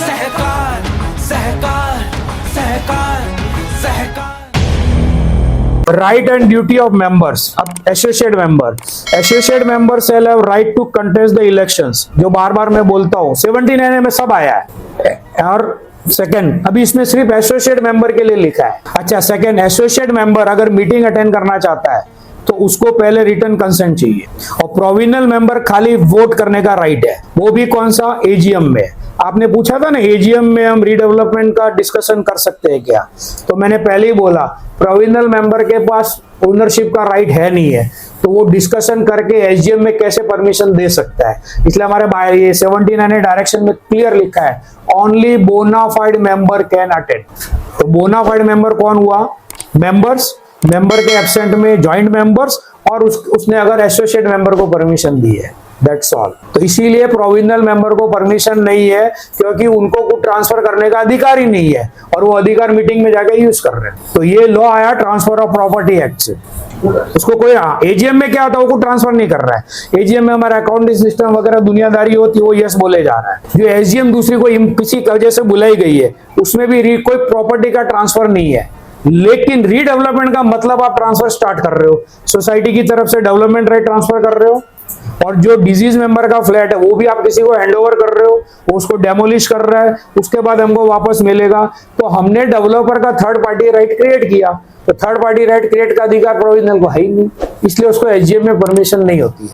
Sahakar Sahakar Sahakar Sahakar. Right and duty of members. अब associate member shall have right to contest the elections, जो बार बार मैं बोलता हूँ 79A में सब आया है। और सेकंड, अभी इसमें सिर्फ एसोसिएट मेंबर के लिए लिखा है। अच्छा, सेकंड, एसोसिएट मेंबर अगर मीटिंग अटेंड करना चाहता है तो उसको पहले रिटर्न कंसेंट चाहिए, और प्रोविजनल मेंबर खाली वोट करने का राइट है, वो भी कौन सा, एजीएम में। आपने पूछा था ना एजीएम में हम रीडेवलपमेंट का डिस्कशन कर सकते हैं क्या, तो मैंने पहले ही बोला प्रोविजनल मेंबर के पास ओनरशिप का राइट है नहीं है, तो वो डिस्कशन करके एजीएम में कैसे परमिशन दे सकता है। इसलिए हमारे बाहर ये 79A डायरेक्शन में क्लियर लिखा है only bona fide member can attend. तो बोनाफाइड मेंबर कौन हुआ, मेंबर्स, मेंबर के एब्सेंट में जॉइंट मेंबर्स, और उसने अगर एसोसिएट मेंबर को परमिशन दी है, दैट्स ऑल। तो इसीलिए प्रोविजनल मेंबर को परमिशन नहीं है, क्योंकि उनको कुछ ट्रांसफर करने का अधिकार ही नहीं है, और वो अधिकार मीटिंग में जाकर यूज कर रहे हैं। तो ये लॉ आया ट्रांसफर ऑफ प्रॉपर्टी एक्ट से। उसको कोई एजीएम में क्या होता है, वो ट्रांसफर नहीं कर रहा है। एजीएम में हमारा अकाउंटिंग सिस्टम वगैरह दुनियादारी होती है, वो यस बोले जा रहा है। जो एजीएम दूसरी कोई किसी वजह से बुलाई गई है, उसमें भी कोई प्रॉपर्टी का ट्रांसफर नहीं है, लेकिन रीडेवलपमेंट का मतलब आप ट्रांसफर स्टार्ट कर रहे हो, सोसाइटी की तरफ से डेवलपमेंट राइट ट्रांसफर कर रहे हो, और जो डिजीज मेंबर का फ्लैट है वो भी आप किसी को हैंडओवर कर रहे हो, वो उसको डेमोलिश कर रहा है, उसके बाद हमको वापस मिलेगा। तो हमने डेवलपर का थर्ड पार्टी राइट क्रिएट किया, तो थर्ड पार्टी राइट क्रिएट का अधिकार प्रोविजनल को है ही नहीं, इसलिए उसको एजीएम में परमिशन नहीं होती है।